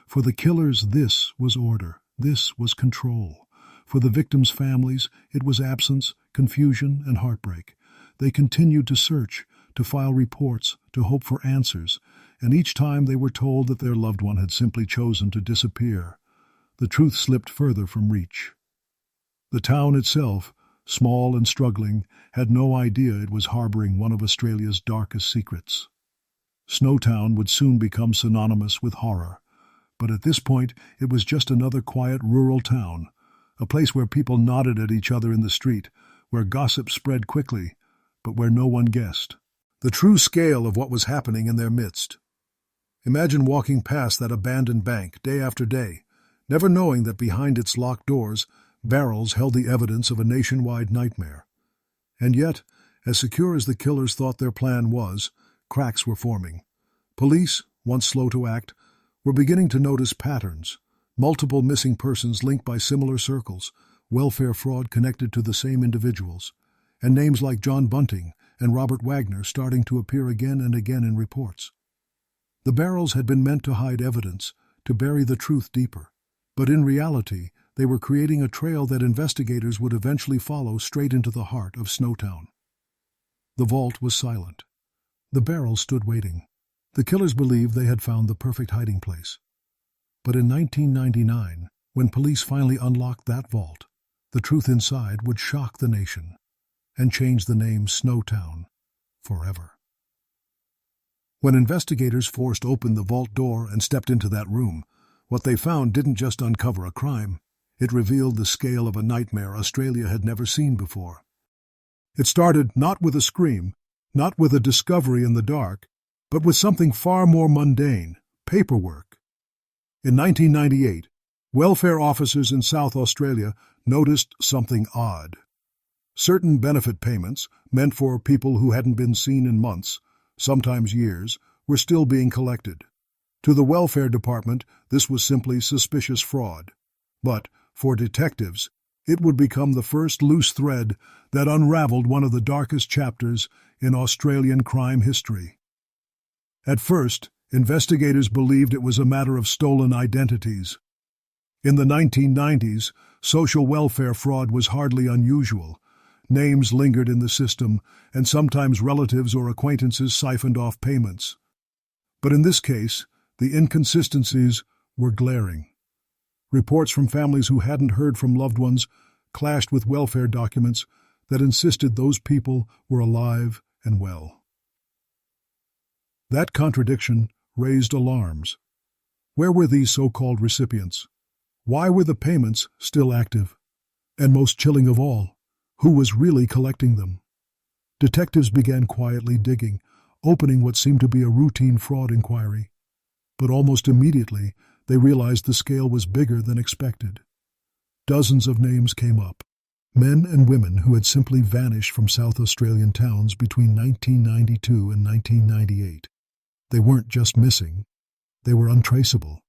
S1: For the killers, this was order, this was control. For the victims' families, it was absence, confusion, and heartbreak. They continued to search, to file reports, to hope for answers, and each time they were told that their loved one had simply chosen to disappear, the truth slipped further from reach. The town itself, small and struggling, had no idea it was harboring one of Australia's darkest secrets. Snowtown would soon become synonymous with horror, but at this point it was just another quiet rural town, a place where people nodded at each other in the street, where gossip spread quickly, but where no one guessed the true scale of what was happening in their midst. Imagine walking past that abandoned bank day after day, never knowing that behind its locked doors, barrels held the evidence of a nationwide nightmare. And yet, as secure as the killers thought their plan was, cracks were forming. Police, once slow to act, were beginning to notice patterns, multiple missing persons linked by similar circles, welfare fraud connected to the same individuals, and names like John Bunting and Robert Wagner starting to appear again and again in reports. The barrels had been meant to hide evidence, to bury the truth deeper, but in reality, they were creating a trail that investigators would eventually follow straight into the heart of Snowtown. The vault was silent. The barrels stood waiting. The killers believed they had found the perfect hiding place. But in 1999, when police finally unlocked that vault, the truth inside would shock the nation and change the name Snowtown forever. When investigators forced open the vault door and stepped into that room, what they found didn't just uncover a crime. It revealed the scale of a nightmare Australia had never seen before. It started not with a scream, not with a discovery in the dark, but with something far more mundane: paperwork. In 1998, welfare officers in South Australia noticed something odd. Certain benefit payments, meant for people who hadn't been seen in months, sometimes years, were still being collected. To the welfare department, this was simply suspicious fraud. But, for detectives, it would become the first loose thread that unraveled one of the darkest chapters in Australian crime history. At first, investigators believed it was a matter of stolen identities. In the 1990s, social welfare fraud was hardly unusual. Names lingered in the system, and sometimes relatives or acquaintances siphoned off payments. But in this case, the inconsistencies were glaring. Reports from families who hadn't heard from loved ones clashed with welfare documents that insisted those people were alive and well. That contradiction raised alarms. Where were these so-called recipients? Why were the payments still active? And most chilling of all, who was really collecting them? Detectives began quietly digging, opening what seemed to be a routine fraud inquiry. But almost immediately, they realized the scale was bigger than expected. Dozens of names came up. Men and women who had simply vanished from South Australian towns between 1992 and 1998. They weren't just missing. They were untraceable.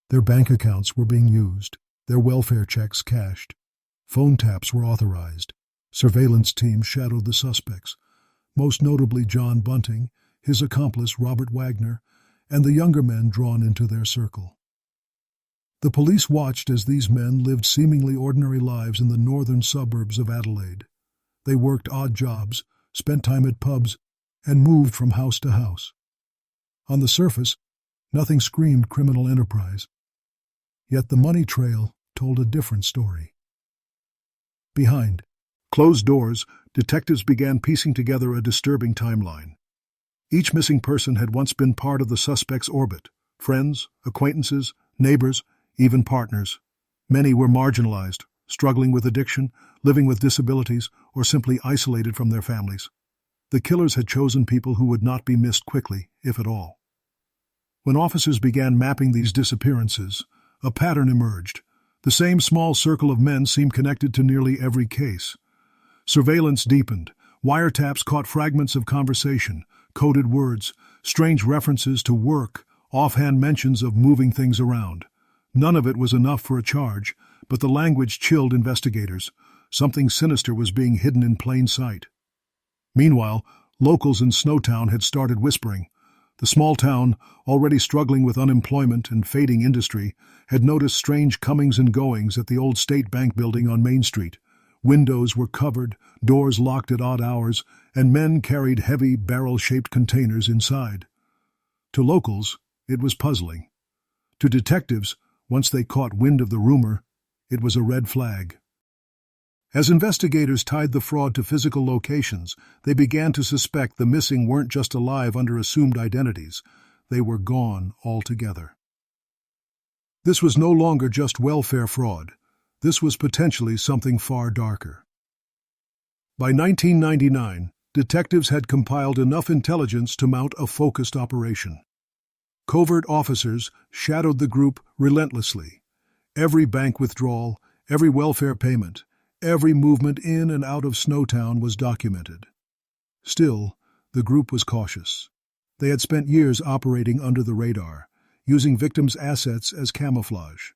S1: Their bank accounts were being used, their welfare checks cashed. Phone taps were authorized. Surveillance teams shadowed the suspects, most notably John Bunting, his accomplice Robert Wagner, and the younger men drawn into their circle. The police watched as these men lived seemingly ordinary lives in the northern suburbs of Adelaide. They worked odd jobs, spent time at pubs, and moved from house to house. On the surface, nothing screamed criminal enterprise. Yet the money trail told a different story. Behind closed doors, detectives began piecing together a disturbing timeline. Each missing person had once been part of the suspect's orbit: friends, acquaintances, neighbors, even partners. Many were marginalized, struggling with addiction, living with disabilities, or simply isolated from their families. The killers had chosen people who would not be missed quickly, if at all. When officers began mapping these disappearances, a pattern emerged. The same small circle of men seemed connected to nearly every case. Surveillance deepened. Wiretaps caught fragments of conversation, coded words, strange references to work, offhand mentions of moving things around. None of it was enough for a charge, but the language chilled investigators. Something sinister was being hidden in plain sight. Meanwhile, locals in Snowtown had started whispering. The small town, already struggling with unemployment and fading industry, had noticed strange comings and goings at the old State Bank building on Main Street. Windows were covered, doors locked at odd hours, and men carried heavy, barrel-shaped containers inside. To locals, it was puzzling. To detectives, once they caught wind of the rumor, it was a red flag. As investigators tied the fraud to physical locations, they began to suspect the missing weren't just alive under assumed identities. They were gone altogether. This was no longer just welfare fraud. This was potentially something far darker. By 1999, detectives had compiled enough intelligence to mount a focused operation. Covert officers shadowed the group relentlessly. Every bank withdrawal, every welfare payment, every movement in and out of Snowtown was documented. Still, the group was cautious. They had spent years operating under the radar, using victims' assets as camouflage.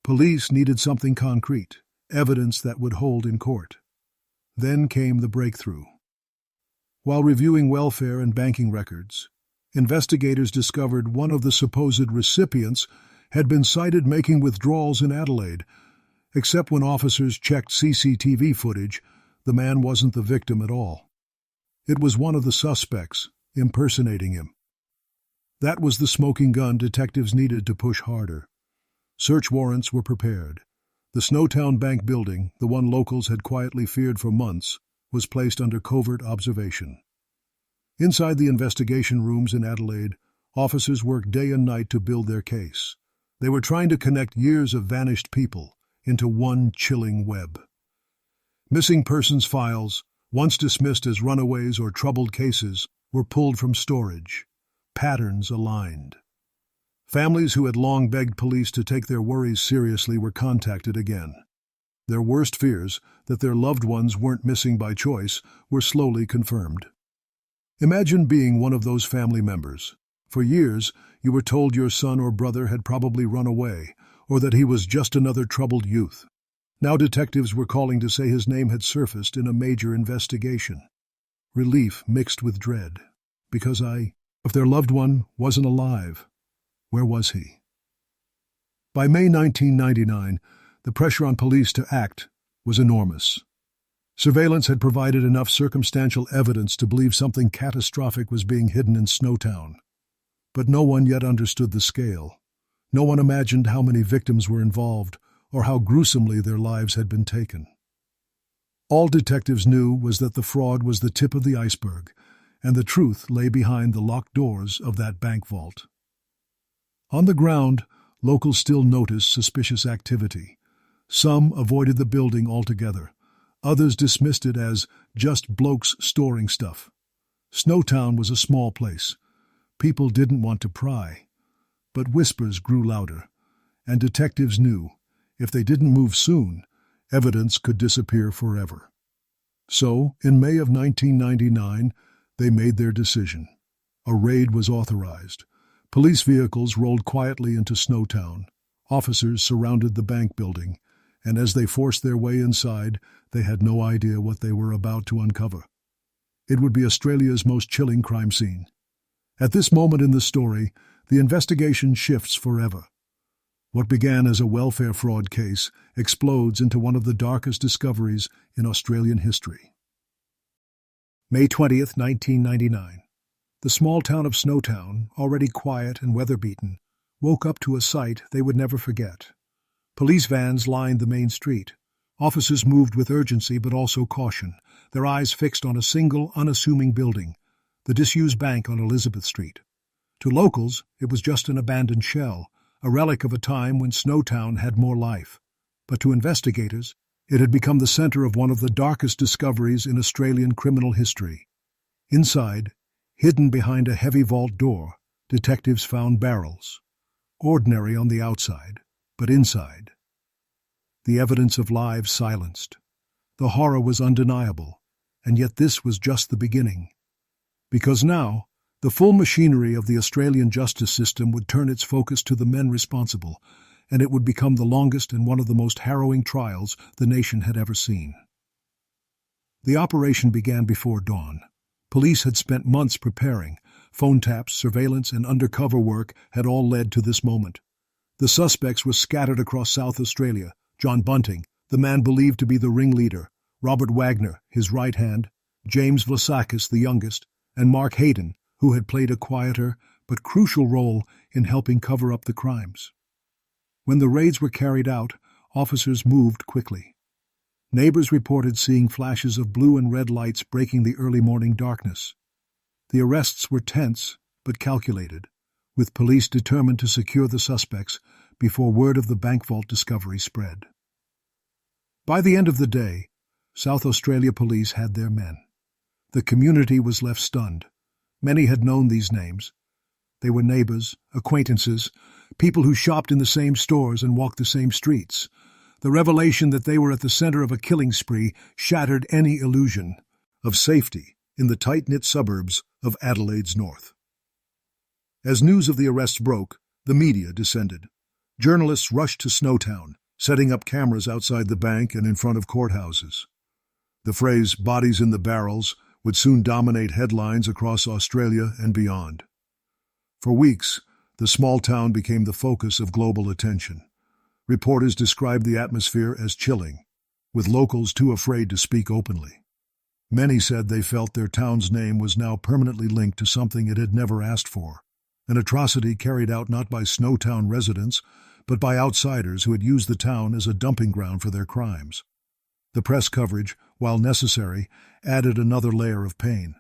S1: Police needed something concrete, evidence that would hold in court. Then came the breakthrough. While reviewing welfare and banking records, investigators discovered one of the supposed recipients had been sighted making withdrawals in Adelaide. Except when officers checked CCTV footage, the man wasn't the victim at all. It was one of the suspects, impersonating him. That was the smoking gun detectives needed to push harder. Search warrants were prepared. The Snowtown Bank building, the one locals had quietly feared for months, was placed under covert observation. Inside the investigation rooms in Adelaide, officers worked day and night to build their case. They were trying to connect years of vanished people into one chilling web. Missing persons files, once dismissed as runaways or troubled cases, were pulled from storage. Patterns aligned. Families who had long begged police to take their worries seriously were contacted again. Their worst fears, that their loved ones weren't missing by choice, were slowly confirmed. Imagine being one of those family members. For years, you were told your son or brother had probably run away, or that he was just another troubled youth. Now detectives were calling to say his name had surfaced in a major investigation. Relief mixed with dread. Because if their loved one wasn't alive, where was he? By May 1999, the pressure on police to act was enormous. Surveillance had provided enough circumstantial evidence to believe something catastrophic was being hidden in Snowtown. But no one yet understood the scale. No one imagined how many victims were involved or how gruesomely their lives had been taken. All detectives knew was that the fraud was the tip of the iceberg, and the truth lay behind the locked doors of that bank vault. On the ground, locals still noticed suspicious activity. Some avoided the building altogether. Others dismissed it as just blokes storing stuff. Snowtown was a small place. People didn't want to pry. But whispers grew louder, and detectives knew, if they didn't move soon, evidence could disappear forever. So, in May of 1999, they made their decision. A raid was authorized. Police vehicles rolled quietly into Snowtown. Officers surrounded the bank building, and as they forced their way inside, they had no idea what they were about to uncover. It would be Australia's most chilling crime scene. At this moment in the story, the investigation shifts forever. What began as a welfare fraud case explodes into one of the darkest discoveries in Australian history. May 20th, 1999. The small town of Snowtown, already quiet and weather-beaten, woke up to a sight they would never forget. Police vans lined the main street. Officers moved with urgency but also caution, their eyes fixed on a single, unassuming building, the disused bank on Elizabeth Street. To locals, it was just an abandoned shell, a relic of a time when Snowtown had more life. But to investigators, it had become the center of one of the darkest discoveries in Australian criminal history. Inside, hidden behind a heavy vault door, detectives found barrels. Ordinary on the outside, but inside. The evidence of lives silenced. The horror was undeniable, and yet this was just the beginning. Because now, the full machinery of the Australian justice system would turn its focus to the men responsible, and it would become the longest and one of the most harrowing trials the nation had ever seen. The operation began before dawn. Police had spent months preparing. Phone taps, surveillance, and undercover work had all led to this moment. The suspects were scattered across South Australia. John Bunting, the man believed to be the ringleader, Robert Wagner, his right hand, James Vlasakis, the youngest, and Mark Hayden, who had played a quieter but crucial role in helping cover up the crimes. When the raids were carried out, officers moved quickly. Neighbors reported seeing flashes of blue and red lights breaking the early morning darkness. The arrests were tense but calculated, with police determined to secure the suspects before word of the bank vault discovery spread. By the end of the day, South Australia Police had their men. The community was left stunned. Many had known these names. They were neighbors, acquaintances, people who shopped in the same stores and walked the same streets. The revelation that they were at the center of a killing spree shattered any illusion of safety in the tight-knit suburbs of Adelaide's north. As news of the arrests broke, the media descended. Journalists rushed to Snowtown, setting up cameras outside the bank and in front of courthouses. The phrase, "bodies in the barrels," would soon dominate headlines across Australia and beyond. For weeks, the small town became the focus of global attention. Reporters described the atmosphere as chilling, with locals too afraid to speak openly. Many said they felt their town's name was now permanently linked to something it had never asked for, an atrocity carried out not by Snowtown residents, but by outsiders who had used the town as a dumping ground for their crimes. The press coverage, while necessary, added another layer of pain.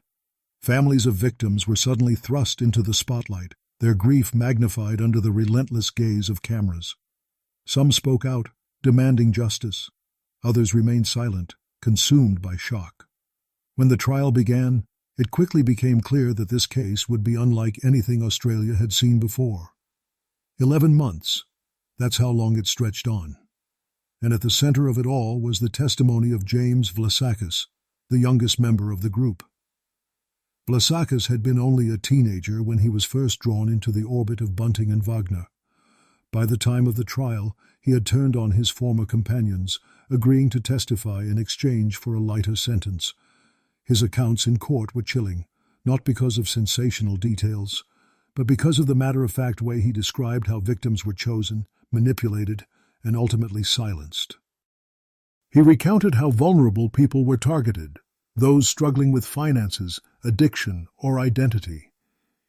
S1: Families of victims were suddenly thrust into the spotlight, their grief magnified under the relentless gaze of cameras. Some spoke out, demanding justice. Others remained silent, consumed by shock. When the trial began, it quickly became clear that this case would be unlike anything Australia had seen before. 11 months, that's how long it stretched on. And at the center of it all was the testimony of James Vlasakis, the youngest member of the group. Vlasakis had been only a teenager when he was first drawn into the orbit of Bunting and Wagner. By the time of the trial, he had turned on his former companions, agreeing to testify in exchange for a lighter sentence. His accounts in court were chilling, not because of sensational details, but because of the matter-of-fact way he described how victims were chosen, manipulated, and ultimately silenced. He recounted how vulnerable people were targeted, those struggling with finances, addiction, or identity.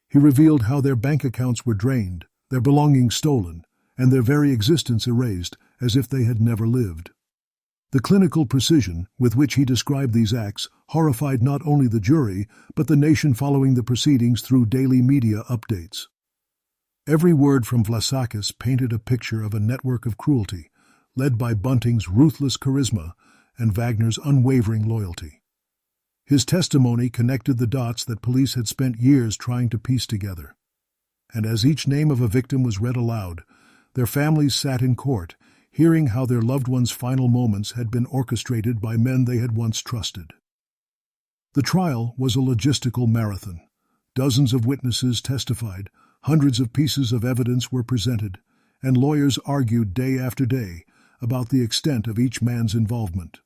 S1: He revealed how their bank accounts were drained, their belongings stolen, and their very existence erased as if they had never lived. The clinical precision with which he described these acts horrified not only the jury, but the nation following the proceedings through daily media updates. Every word from Vlasakis painted a picture of a network of cruelty, led by Bunting's ruthless charisma and Wagner's unwavering loyalty. His testimony connected the dots that police had spent years trying to piece together. And as each name of a victim was read aloud, their families sat in court, hearing how their loved ones' final moments had been orchestrated by men they had once trusted. The trial was a logistical marathon. Dozens of witnesses testified, hundreds of pieces of evidence were presented, and lawyers argued day after day about the extent of each man's involvement.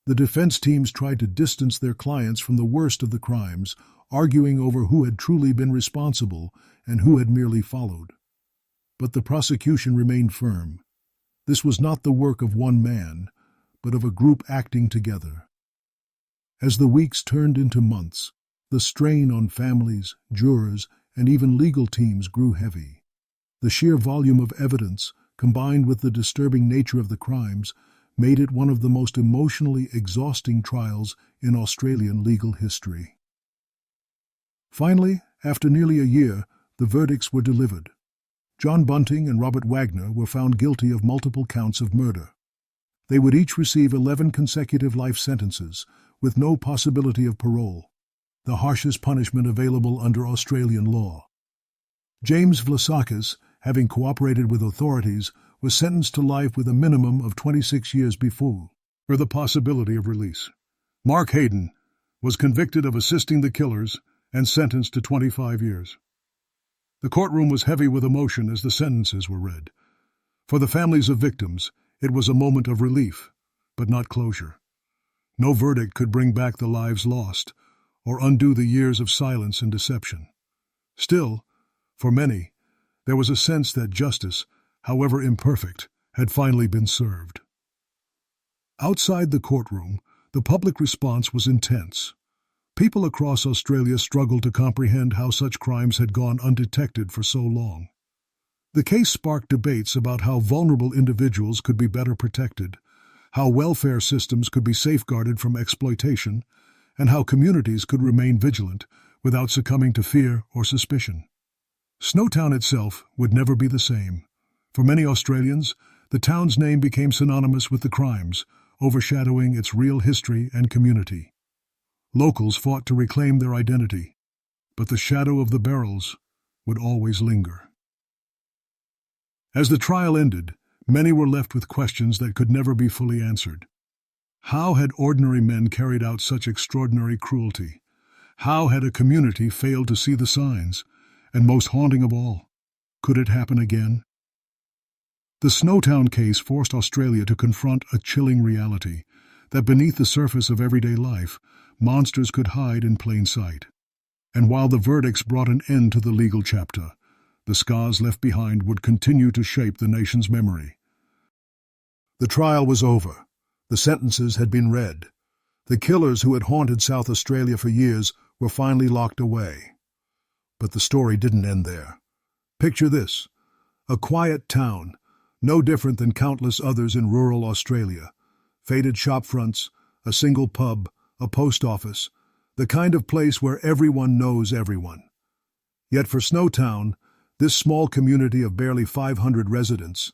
S1: The defense teams tried to distance their clients from the worst of the crimes, arguing over who had truly been responsible and who had merely followed. But the prosecution remained firm. This was not the work of one man, but of a group acting together. As the weeks turned into months, the strain on families, jurors, and even legal teams grew heavy. The sheer volume of evidence, combined with the disturbing nature of the crimes, made it one of the most emotionally exhausting trials in Australian legal history. Finally, after nearly a year, the verdicts were delivered. John Bunting and Robert Wagner were found guilty of multiple counts of murder. They would each receive 11 consecutive life sentences, with no possibility of parole, the harshest punishment available under Australian law. James Vlasakis, having cooperated with authorities, was sentenced to life with a minimum of 26 years before, for the possibility of release. Mark Hayden was convicted of assisting the killers and sentenced to 25 years. The courtroom was heavy with emotion as the sentences were read. For the families of victims, it was a moment of relief, but not closure. No verdict could bring back the lives lost, or undo the years of silence and deception. Still, for many, there was a sense that justice, however imperfect, had finally been served. Outside the courtroom, the public response was intense. People across Australia struggled to comprehend how such crimes had gone undetected for so long. The case sparked debates about how vulnerable individuals could be better protected, how welfare systems could be safeguarded from exploitation, and how communities could remain vigilant without succumbing to fear or suspicion. Snowtown itself would never be the same. For many Australians, the town's name became synonymous with the crimes, overshadowing its real history and community. Locals fought to reclaim their identity, but the shadow of the barrels would always linger. As the trial ended, many were left with questions that could never be fully answered. How had ordinary men carried out such extraordinary cruelty? How had a community failed to see the signs? And most haunting of all, could it happen again? The Snowtown case forced Australia to confront a chilling reality, that beneath the surface of everyday life, monsters could hide in plain sight. And while the verdicts brought an end to the legal chapter, the scars left behind would continue to shape the nation's memory. The trial was over. The sentences had been read. The killers who had haunted South Australia for years were finally locked away. But the story didn't end there. Picture this: a quiet town, no different than countless others in rural Australia. Faded shopfronts, a single pub, a post office, the kind of place where everyone knows everyone. Yet for Snowtown, this small community of barely 500 residents,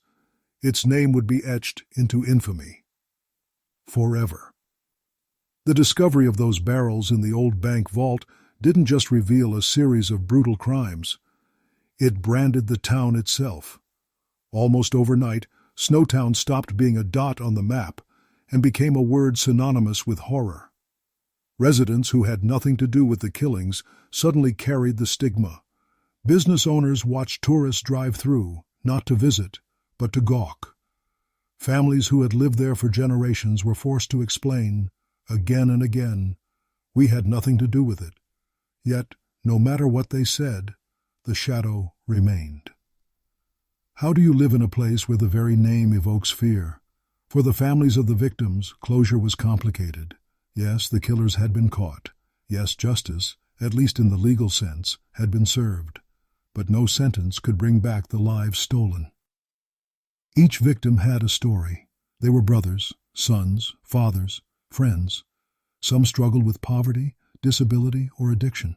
S1: its name would be etched into infamy. Forever. The discovery of those barrels in the old bank vault didn't just reveal a series of brutal crimes. It branded the town itself. Almost overnight, Snowtown stopped being a dot on the map and became a word synonymous with horror. Residents who had nothing to do with the killings suddenly carried the stigma. Business owners watched tourists drive through, not to visit, but to gawk. Families who had lived there for generations were forced to explain, again and again, we had nothing to do with it. Yet, no matter what they said, the shadow remained. How do you live in a place where the very name evokes fear? For the families of the victims, closure was complicated. Yes, the killers had been caught. Yes, justice, at least in the legal sense, had been served. But no sentence could bring back the lives stolen. Each victim had a story. They were brothers, sons, fathers, friends. Some struggled with poverty, disability, or addiction.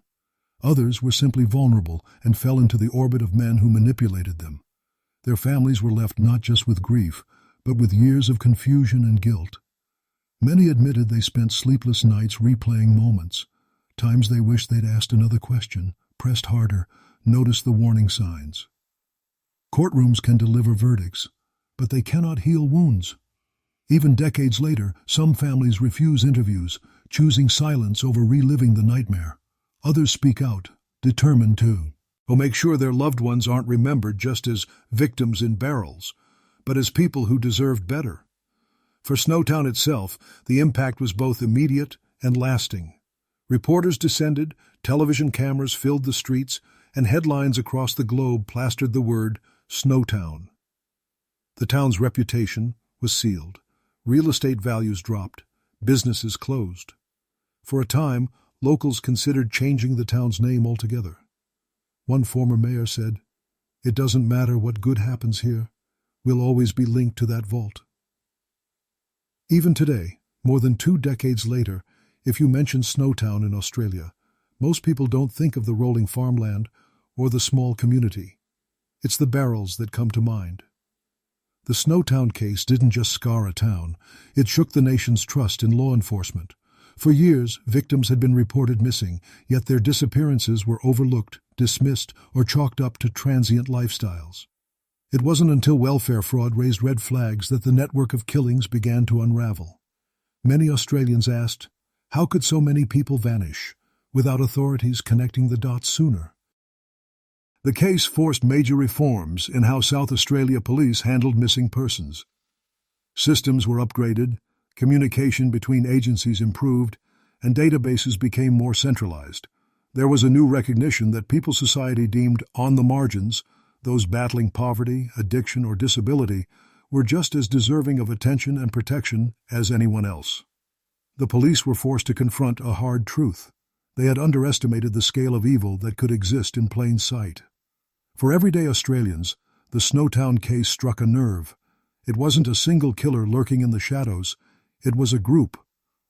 S1: Others were simply vulnerable and fell into the orbit of men who manipulated them. Their families were left not just with grief, but with years of confusion and guilt. Many admitted they spent sleepless nights replaying moments, times they wished they'd asked another question, pressed harder, noticed the warning signs. Courtrooms can deliver verdicts, but they cannot heal wounds. Even decades later, some families refuse interviews, choosing silence over reliving the nightmare. Others speak out, determined to make sure their loved ones aren't remembered just as victims in barrels, but as people who deserved better. For Snowtown itself, the impact was both immediate and lasting. Reporters descended, television cameras filled the streets, and headlines across the globe plastered the word Snowtown. The town's reputation was sealed. Real estate values dropped. Businesses closed. For a time, locals considered changing the town's name altogether. One former mayor said, "It doesn't matter what good happens here. We'll always be linked to that vault." Even today, more than 2 decades later, if you mention Snowtown in Australia, most people don't think of the rolling farmland or the small community. It's the barrels that come to mind. The Snowtown case didn't just scar a town, it shook the nation's trust in law enforcement. For years, victims had been reported missing, yet their disappearances were overlooked, dismissed, or chalked up to transient lifestyles. It wasn't until welfare fraud raised red flags that the network of killings began to unravel. Many Australians asked, how could so many people vanish, without authorities connecting the dots sooner? The case forced major reforms in how South Australia police handled missing persons. Systems were upgraded, communication between agencies improved, and databases became more centralized. There was a new recognition that people society deemed on the margins, those battling poverty, addiction, or disability, were just as deserving of attention and protection as anyone else. The police were forced to confront a hard truth. They had underestimated the scale of evil that could exist in plain sight. For everyday Australians, the Snowtown case struck a nerve. It wasn't a single killer lurking in the shadows. It was a group,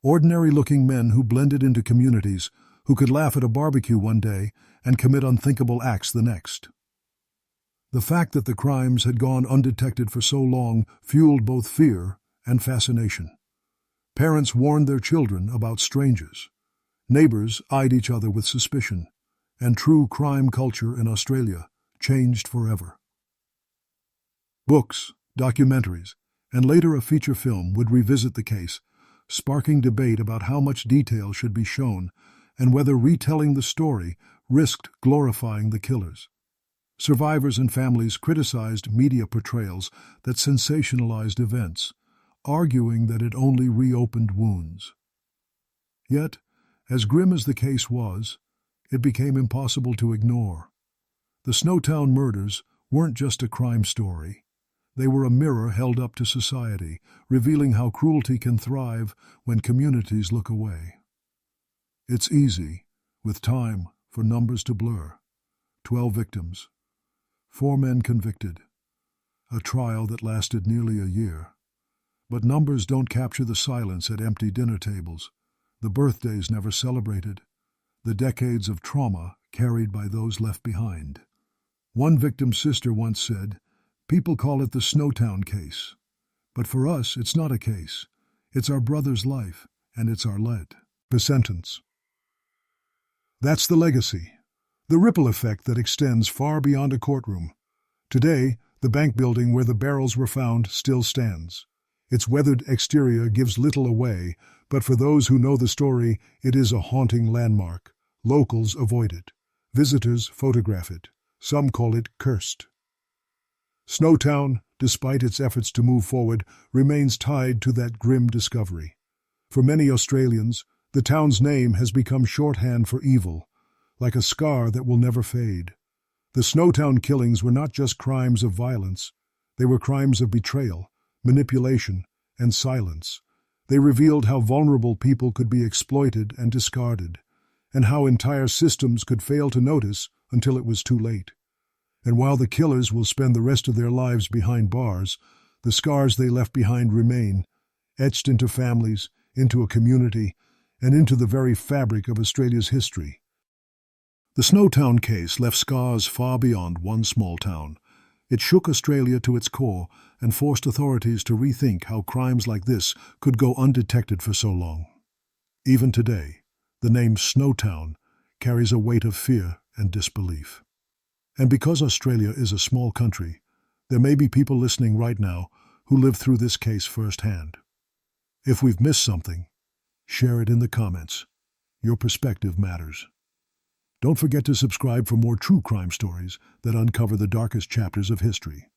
S1: ordinary-looking men who blended into communities, who could laugh at a barbecue one day and commit unthinkable acts the next. The fact that the crimes had gone undetected for so long fueled both fear and fascination. Parents warned their children about strangers. Neighbors eyed each other with suspicion, and true crime culture in Australia changed forever. Books, documentaries, and later a feature film would revisit the case, sparking debate about how much detail should be shown and whether retelling the story risked glorifying the killers. Survivors and families criticized media portrayals that sensationalized events, arguing that it only reopened wounds. Yet, as grim as the case was, it became impossible to ignore. The Snowtown murders weren't just a crime story. They were a mirror held up to society, revealing how cruelty can thrive when communities look away. It's easy, with time, for numbers to blur. 12 victims. 4 men convicted. A trial that lasted nearly a year. But numbers don't capture the silence at empty dinner tables, the birthdays never celebrated, the decades of trauma carried by those left behind. One victim's sister once said, "People call it the Snowtown case. But for us, it's not a case. It's our brother's life, and it's our lead." The sentence. That's the legacy. The ripple effect that extends far beyond a courtroom. Today, the bank building where the barrels were found still stands. Its weathered exterior gives little away, but for those who know the story, it is a haunting landmark. Locals avoid it. Visitors photograph it. Some call it cursed. Snowtown, despite its efforts to move forward, remains tied to that grim discovery. For many Australians, the town's name has become shorthand for evil, like a scar that will never fade. The Snowtown killings were not just crimes of violence. They were crimes of betrayal, manipulation, and silence. They revealed how vulnerable people could be exploited and discarded, and how entire systems could fail to notice until it was too late. And while the killers will spend the rest of their lives behind bars, the scars they left behind remain, etched into families, into a community, and into the very fabric of Australia's history. The Snowtown case left scars far beyond one small town. It shook Australia to its core and forced authorities to rethink how crimes like this could go undetected for so long. Even today, the name Snowtown carries a weight of fear and disbelief. And because Australia is a small country, there may be people listening right now who lived through this case firsthand. If we've missed something, share it in the comments. Your perspective matters. Don't forget to subscribe for more true crime stories that uncover the darkest chapters of history.